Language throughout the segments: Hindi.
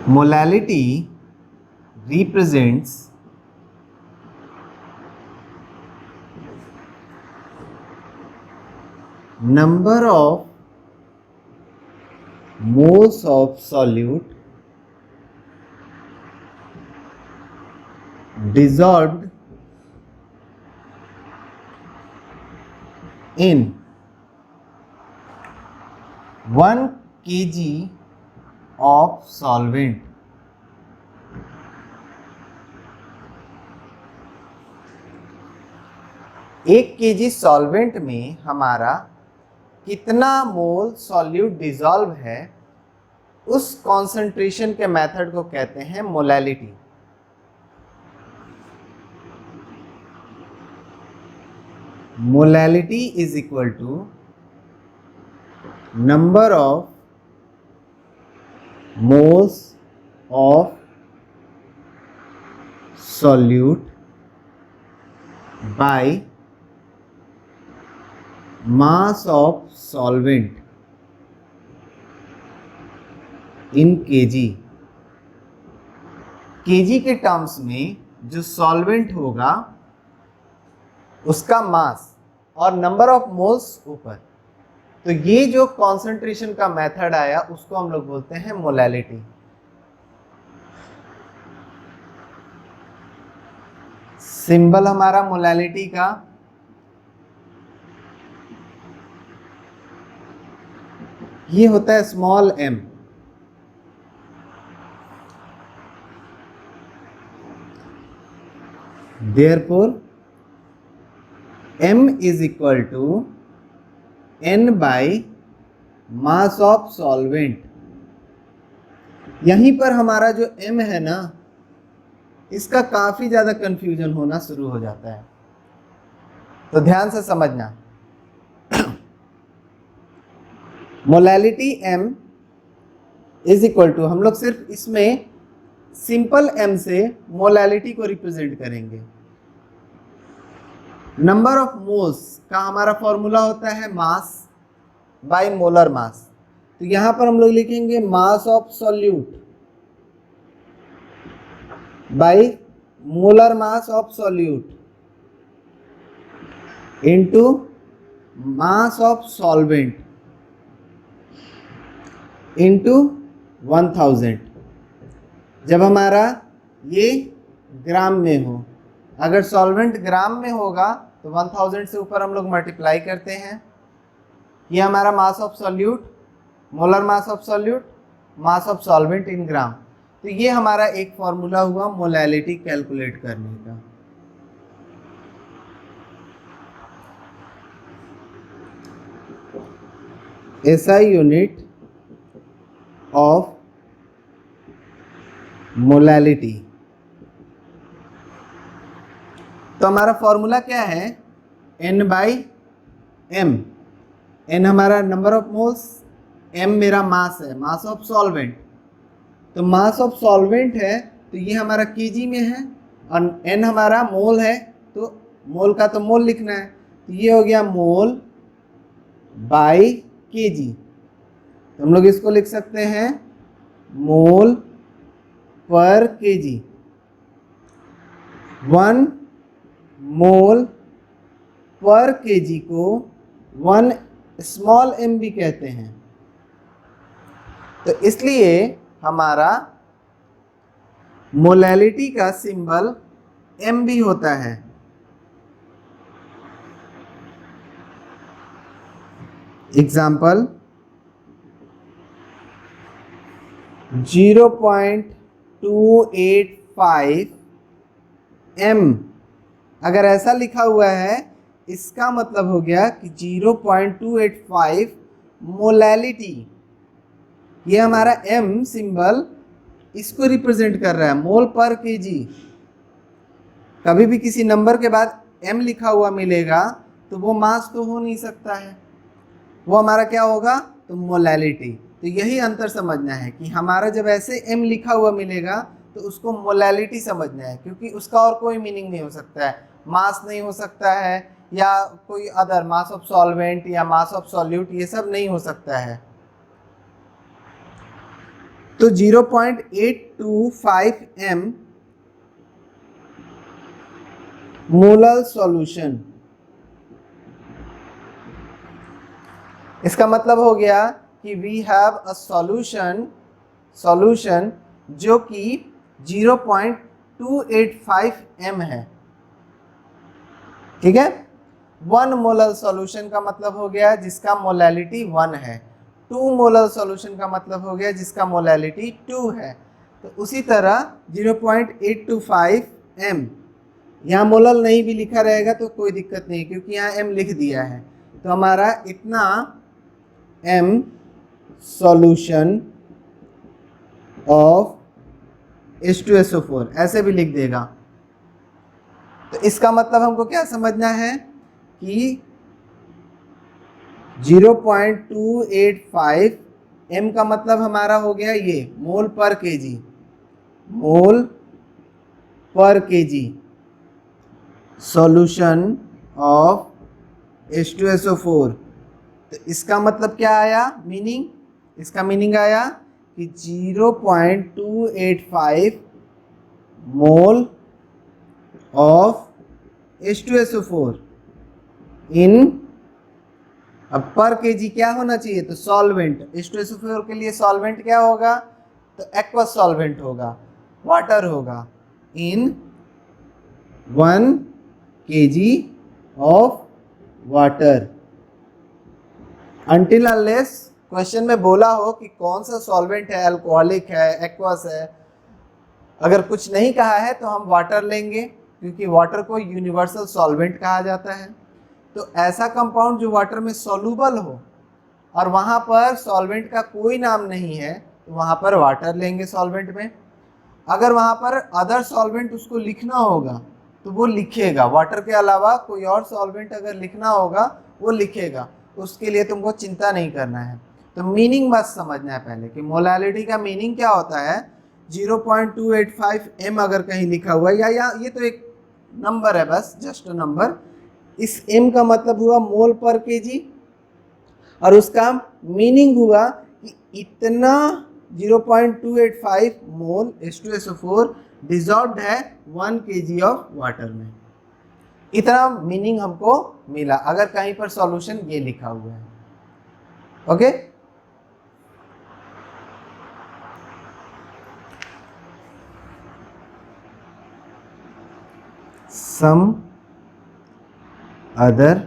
Molality represents number of moles of solute dissolved in 1 kg of solvent. एक केजी सॉल्वेंट में हमारा कितना मोल सॉल्यूट डिसॉल्व है, उस कॉन्सेंट्रेशन के मेथड को कहते हैं molality. Molality is equal to number of moles of solute by mass of solvent in kg। kg के टर्म्स में जो सॉल्वेंट होगा उसका मास और नंबर ऑफ मोल्स ऊपर, तो ये जो कॉन्सेंट्रेशन का मेथड आया उसको हम लोग बोलते हैं मोलैलिटी। सिंबल हमारा मोलैलिटी का ये होता है small m। Therefore m is equal to n by mass of solvent. यहीं पर हमारा जो m है ना, इसका काफी ज्यादा कंफ्यूजन होना शुरू हो जाता है, तो ध्यान से समझना। Molality m is equal to, हम लोग सिर्फ इसमें सिंपल m से मोलैलिटी को रिप्रेजेंट करेंगे। नंबर ऑफ मोल्स का हमारा फॉर्मूला होता है मास बाय मोलर मास, तो यहां पर हम लोग लिखेंगे मास of solute by molar mass of solute into mass of solvent into 1000। जब हमारा ये ग्राम में हो, अगर सॉल्वेंट ग्राम में होगा तो 1000 से ऊपर हम लोग मल्टीप्लाई करते हैं। ये हमारा mass of solute, molar mass of solute, mass of solvent in gram. तो ये हमारा एक फॉर्मूला हुआ मोलैलिटी कैलकुलेट करने का। SI unit of molality. तो हमारा फॉर्मूला क्या है, N बाई M। N हमारा नंबर ऑफ मोल्स, M मेरा मास है, मास ऑफ सॉल्वेंट। तो मास ऑफ सॉल्वेंट है तो ये हमारा केजी में है, और N हमारा मोल है, तो मोल का तो मोल लिखना है, तो ये हो गया मोल बाई केजी। तो हम लोग इसको लिख सकते हैं मोल पर केजी। 1 मोल पर केजी को 1 स्मॉल m भी कहते हैं, तो इसलिए हमारा मोलैलिटी का सिंबल m भी होता है। एग्जाम्पल 0.285 m, अगर ऐसा लिखा हुआ है इसका मतलब हो गया कि 0.285 मोलैलिटी। ये हमारा m सिंबल इसको रिप्रेजेंट कर रहा है, मोल पर केजी। कभी भी किसी नंबर के बाद m लिखा हुआ मिलेगा तो वो मास तो हो नहीं सकता है, वो हमारा क्या होगा, तो मोलैलिटी। तो यही अंतर समझना है कि हमारा जब ऐसे m लिखा हुआ मिलेगा तो उसको मोलैलिटी समझना है, क्योंकि उसका और कोई मीनिंग नहीं हो सकता है। मास नहीं हो सकता है, या कोई अदर मास ऑफ सॉल्वेंट या मास ऑफ सॉल्यूट, ये सब नहीं हो सकता है। तो 0.825 m मोलर सॉल्यूशन, इसका मतलब हो गया कि वी हैव अ सॉल्यूशन जो कि 0.285 m है। ठीक है, 1 मोलर सॉल्यूशन का मतलब हो गया जिसका मोलैलिटी 1 है, 2 मोलर सॉल्यूशन का मतलब हो गया जिसका मोलैलिटी 2 है। तो उसी तरह 0.825 m, यहाँ मोलर नहीं भी लिखा रहेगा तो कोई दिक्कत नहीं क्योंकि यहाँ m लिख दिया है। तो हमारा इतना m सॉल्यूशन ऑफ H2SO4 ऐसे भी लिख देगा। तो इसका मतलब हमको क्या समझना है कि 0.285 m का मतलब हमारा हो गया ये मोल पर केजी, मोल पर केजी सॉल्यूशन ऑफ H2SO4। तो इसका मतलब क्या आया मीनिंग, इसका मीनिंग आया कि 0.285 मोल ऑफ H2SO4 इन, अब पर केजी क्या होना चाहिए, तो सॉल्वेंट, H2SO4 के लिए सॉल्वेंट क्या होगा, तो एक्वस सॉल्वेंट होगा, वाटर होगा, इन 1 kg of water. Until unless question में बोला हो कि कौन सा सॉल्वेंट है, अल्कोहलिक है, एक्वस है, अगर कुछ नहीं कहा है तो हम वाटर लेंगे क्योंकि वाटर को यूनिवर्सल सॉल्वेंट कहा जाता है। तो ऐसा कंपाउंड जो वाटर में सॉल्यूबल हो और वहाँ पर सॉल्वेंट का कोई नाम नहीं है तो वहाँ पर वाटर लेंगे सॉल्वेंट में। अगर वहाँ पर अदर सॉल्वेंट उसको लिखना होगा तो वो लिखेगा, वाटर के अलावा कोई और सॉल्वेंट अगर लिखना होगा वो लिखेगा, उसके लिए तुमको चिंता नहीं करना है। तो मीनिंग बस समझना है पहले कि मोलैलिटी का मीनिंग क्या होता है। 0.285 m अगर कहीं लिखा हुआ है या ये तो एक नंबर है, बस जस्ट नंबर, इस m का मतलब हुआ मोल पर केजी और उसका मीनिंग हुआ कि इतना 0.285 मोल H2SO4 डिजॉल्व्ड है 1 kg ऑफ वाटर में। इतना मीनिंग हमको मिला अगर कहीं पर सॉल्यूशन ये लिखा हुआ है। ओके, सम अदर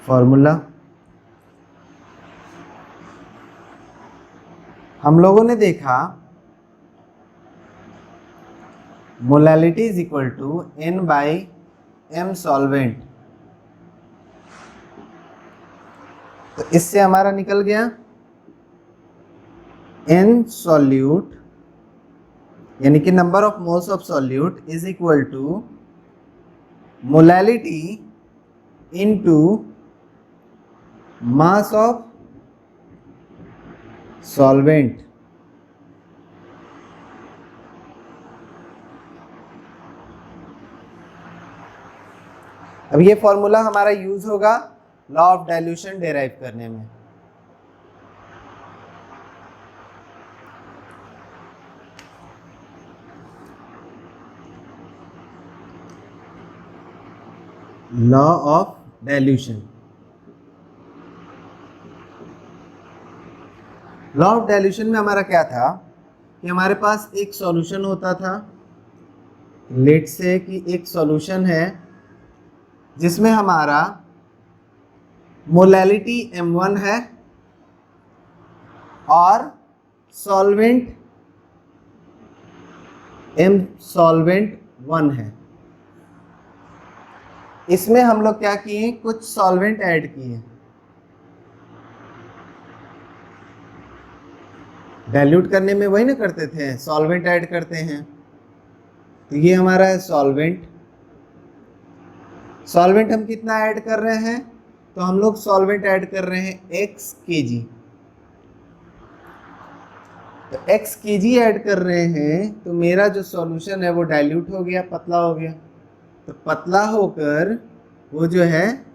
फॉर्मूला, हम लोगों ने देखा molality is equal to n by m solvent. तो इससे हमारा निकल गया n सॉल्यूट यानी कि number of moles of solute is equal to molality into mass of solvent. अब ये फॉर्मूला हमारा यूज होगा लॉ ऑफ डाइल्यूशन डेराइव करने में। Law of dilution, law of dilution में हमारा क्या था कि हमारे पास एक सॉल्यूशन होता था, लेट से कि एक सॉल्यूशन है जिसमें हमारा मोलैलिटी m1 है और सॉल्वेंट m सॉल्वेंट 1 है। इसमें हम लोग क्या किए, कुछ सॉल्वेंट ऐड किए, डाइल्यूट करने में वही ना करते थे, सॉल्वेंट ऐड करते हैं। तो ये हमारा है सॉल्वेंट। सॉल्वेंट हम कितना ऐड कर रहे हैं, तो हम लोग सॉल्वेंट ऐड कर रहे हैं x kg। तो x kg ऐड कर रहे हैं तो मेरा जो सॉल्यूशन है वो डाइल्यूट हो गया, पतला हो गया। तो पतला होकर वो जो है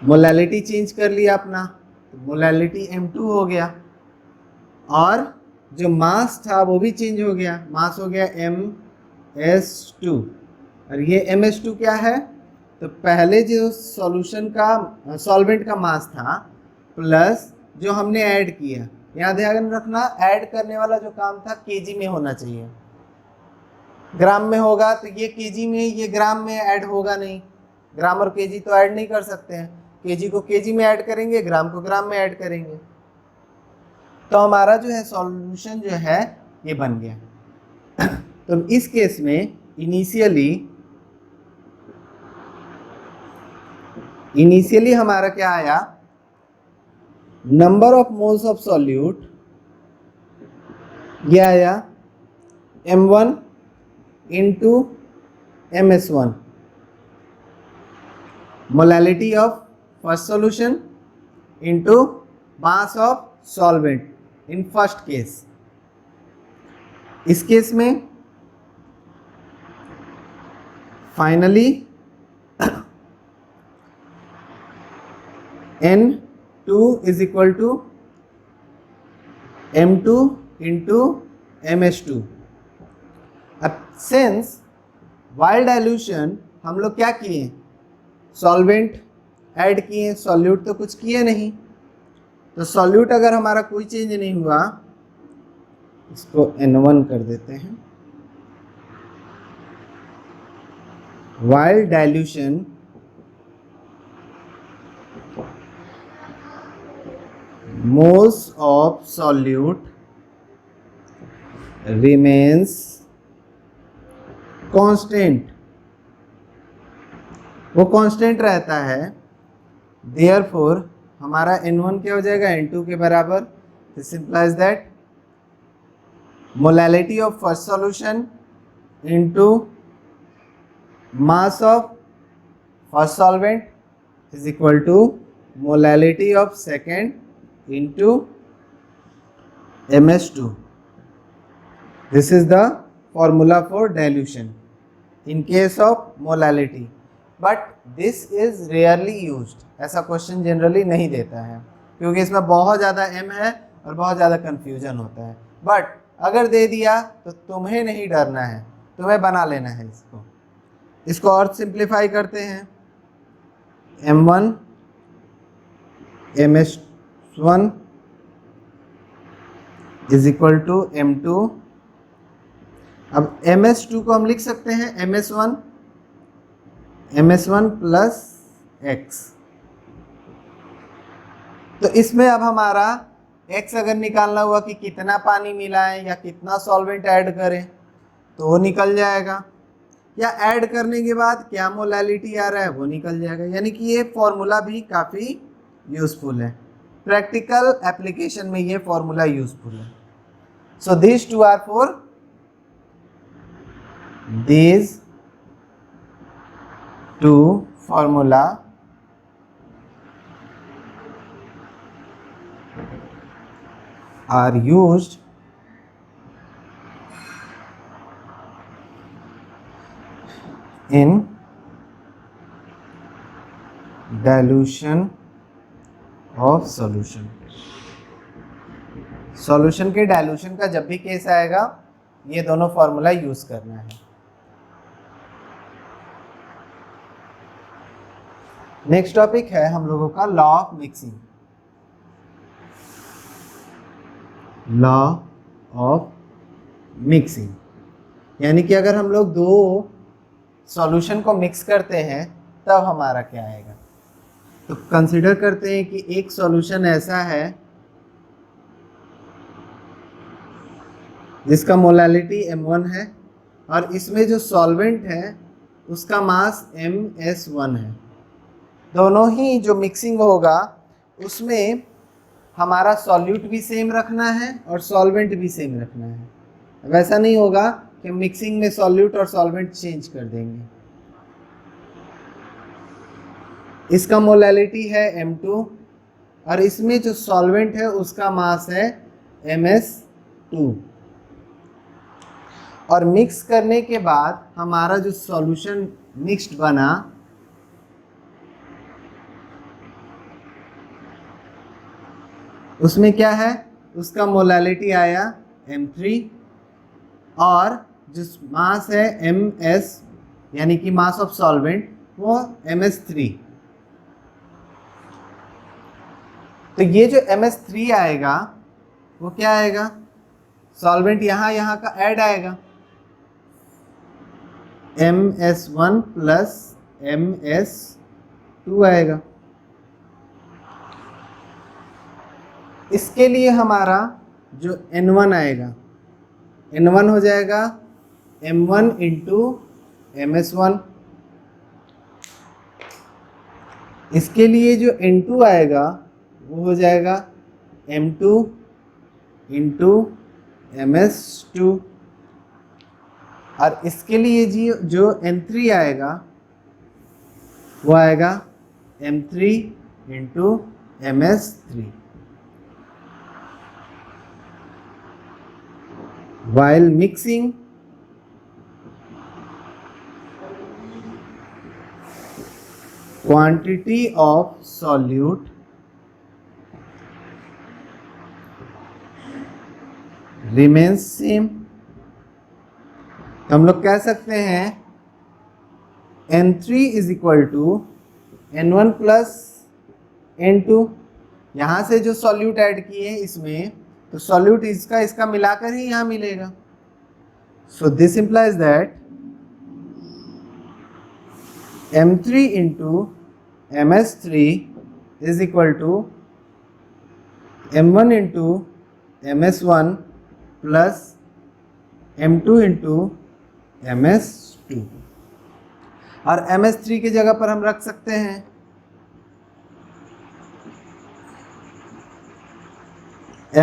मोलैलिटी चेंज कर लिया अपना। तो मोलैलिटी M2 हो गया, और जो मास था वो भी चेंज हो गया, मास हो गया MS2। और ये MS2 क्या है, तो पहले जो सॉल्यूशन का सॉल्वेंट का मास था प्लस जो हमने ऐड किया, यहाँ ध्यान रखना ऐड करने वाला जो काम था केजी में होना चाहिए, ग्राम में होगा तो ये केजी में, ये ग्राम में ऐड होगा नहीं, ग्राम और केजी तो ऐड नहीं कर सकते हैं, केजी को केजी में ऐड करेंगे, ग्राम को ग्राम में ऐड करेंगे। तो हमारा जो है सॉल्यूशन जो है ये बन गया। तो इस केस में इनिशियली हमारा क्या आया, number of moles of solute ये आया M1 into MS1, molality of first solution into mass of solvent in first case. इस केस में finally N2 is equal to M2 into MS2। अब सिंस वाइल डाइल्यूशन हम लोग क्या किए, सॉल्वेंट ऐड किए, सॉल्यूट तो कुछ किए नहीं, तो सॉल्यूट अगर हमारा कोई चेंज नहीं हुआ, इसको N1 कर देते हैं। While dilution moles of solute remains constant, वो कांस्टेंट रहता है, therefore हमारा N1 क्या हो जाएगा, N2 के बराबर। This implies that molality of first solution into mass of first solvent is equal to molality of second into MS2. This is the formula for dilution in case of molality, but this is rarely used. ऐसा क्वेश्चन जनरली नहीं देता है क्योंकि इसमें बहुत ज़्यादा M है और बहुत ज़्यादा कन्फ्यूजन होता है, बट अगर दे दिया तो तुम्हें नहीं डरना है, तुम्हें बना लेना है। इसको और सिंप्लीफाई करते हैं, M1 MS1 is equal to M2। अब MS2 को हम लिख सकते हैं MS1 प्लस X। तो इसमें अब हमारा X अगर निकालना हुआ कि कितना पानी मिलाएं या कितना सॉल्वेंट ऐड करें तो वो निकल जाएगा, या ऐड करने के बाद क्या मोलैलिटी आ रहा है वो निकल जाएगा। यानी कि ये फॉर्मूला भी काफ़ी यूजफुल है, प्रैक्टिकल एप्लीकेशन में ये फॉर्मूला यूजफुल है। सो these two are for these two formula are used in dilution of solution. Solution के डाइल्यूशन का जब भी केस आएगा ये दोनों फॉर्मूला यूज करना है। नेक्स्ट टॉपिक है हम लोगों का law of mixing. Law of mixing यानी कि अगर हम लोग दो सॉल्यूशन को मिक्स करते हैं तब हमारा क्या आएगा। तो कंसिडर करते हैं कि एक सॉल्यूशन ऐसा है जिसका मोलैलिटी M1 है और इसमें जो सॉल्वेंट है उसका मास MS1 है। दोनों ही जो मिक्सिंग होगा उसमें हमारा सॉल्यूट भी सेम रखना है और सॉल्वेंट भी सेम रखना है। वैसा नहीं होगा कि मिक्सिंग में सॉल्यूट और सॉल्वेंट चेंज कर देंगे। इसका मोलैलिटी है M2 और इसमें जो सॉल्वेंट है उसका मास है MS2, और मिक्स करने के बाद हमारा जो सॉल्यूशन मिक्स्ड बना उसमें क्या है, उसका मोलालिटी आया M3 और जो मास है MS यानी कि मास ऑफ सॉल्वेंट वो MS3। तो ये जो MS3 आएगा वो क्या आएगा, सॉल्वेंट यहाँ का ऐड आएगा, MS1 प्लस MS2 आएगा। इसके लिए हमारा जो N1 आएगा, N1 हो जाएगा M1 इंटू MS1। इसके लिए जो N2 आएगा वो हो जाएगा M2 इंटू MS2। और इसके लिए जी जो N3 आएगा वो आएगा M3 into MS3। While mixing, quantity of solute remains same। तो हम लोग कह सकते हैं N3 is equal to N1 plus N2। यहाँ से जो सॉल्यूट ऐड किए इसमें, तो सॉल्यूट इसका मिलाकर ही यहाँ मिलेगा। So this implies that M3 into MS3 is equal to M1 into MS1 plus M2 into MS2। और MS3 की जगह पर हम रख सकते हैं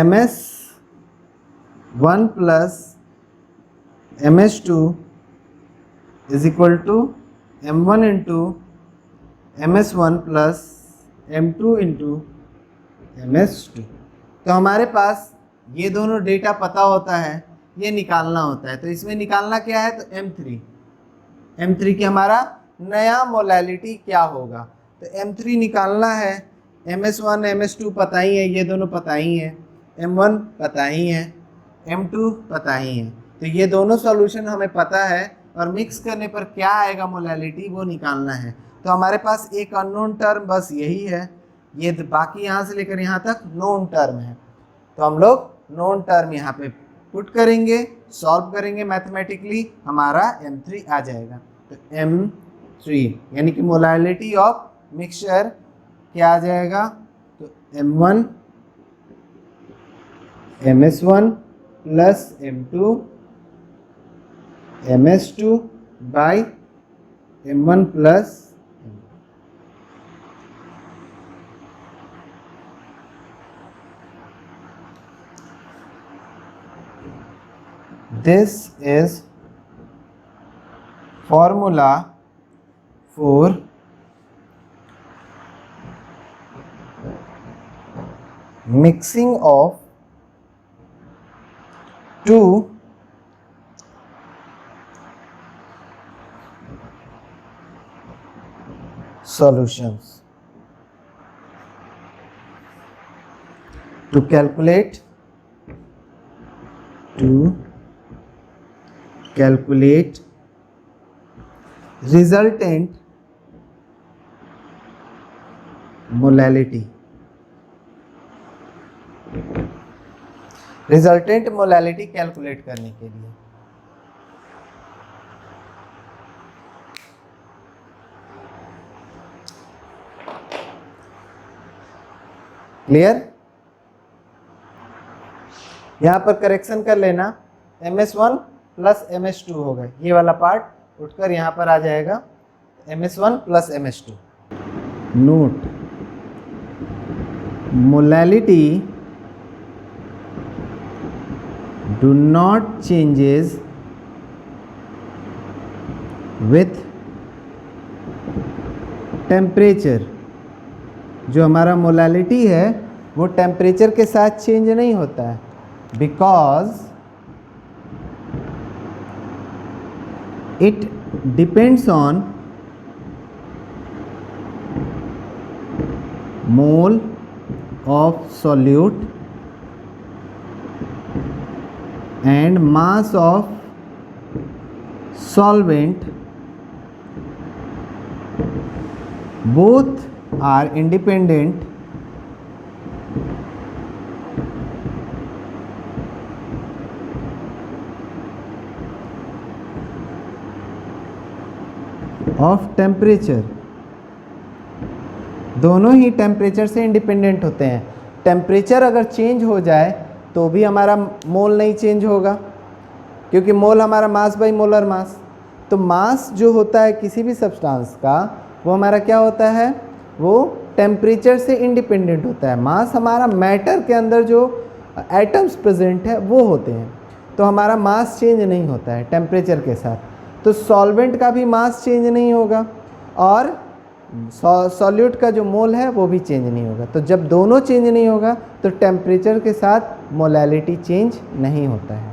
MS1 plus MS2 is equal to M1 into MS1 plus M2 into MS2। तो हमारे पास ये दोनों डेटा पता होता है, ये निकालना होता है। तो इसमें निकालना क्या है, तो M3 की हमारा नया मोलैलिटी क्या होगा। तो M3 निकालना है, MS1 MS2 पता ही है, ये दोनों पता ही है, M1 पता ही है, M2 पता ही है। तो ये दोनों सॉल्यूशन हमें पता है और मिक्स करने पर क्या आएगा मोलैलिटी वो निकालना है। तो हमारे पास एक अननोन टर्म बस यही है, ये बाकी यहाँ से लेकर यहाँ तक नोन टर्म है। तो हम लोग नोन टर्म यहाँ पे पुट करेंगे, सॉल्व करेंगे मैथमेटिकली, हमारा M3 आ जाएगा। तो M3 यानी कि मोलैलिटी ऑफ मिक्सचर क्या आ जाएगा, तो M1 MS1 plus M2 MS2 by M1 plus this is formula for mixing of two solutions। To calculate resultant molality। Resultant molality calculate करने के लिए क्लियर। यहां पर करेक्शन कर लेना, MS1 प्लस MS2 होगा, ये वाला पार्ट उठकर यहां पर आ जाएगा MS1 plus MS2। Note, molality do not changes with temperature। जो हमारा मोलैलिटी है वो टेम्परेचर के साथ चेंज नहीं होता है, because it depends on mole of solute and mass of solvent both are independent of temperature। दोनों ही टेम्परेचर से इंडिपेंडेंट होते हैं। टेम्परेचर अगर चेंज हो जाए तो भी हमारा मोल नहीं चेंज होगा, क्योंकि मोल हमारा मास बाई मोलर मास। तो मास जो होता है किसी भी सब्सटेंस का, वो हमारा क्या होता है, वो टेम्परेचर से इंडिपेंडेंट होता है। मास हमारा मैटर के अंदर जो एटम्स प्रेजेंट है वो होते हैं, तो हमारा मास चेंज नहीं होता है टेम्परेचर के साथ। तो सॉल्वेंट का भी मास चेंज नहीं होगा और सॉल्यूट का जो मोल है वो भी चेंज नहीं होगा। तो जब दोनों चेंज नहीं होगा तो टेम्परेचर के साथ मोलैलिटी चेंज नहीं होता है।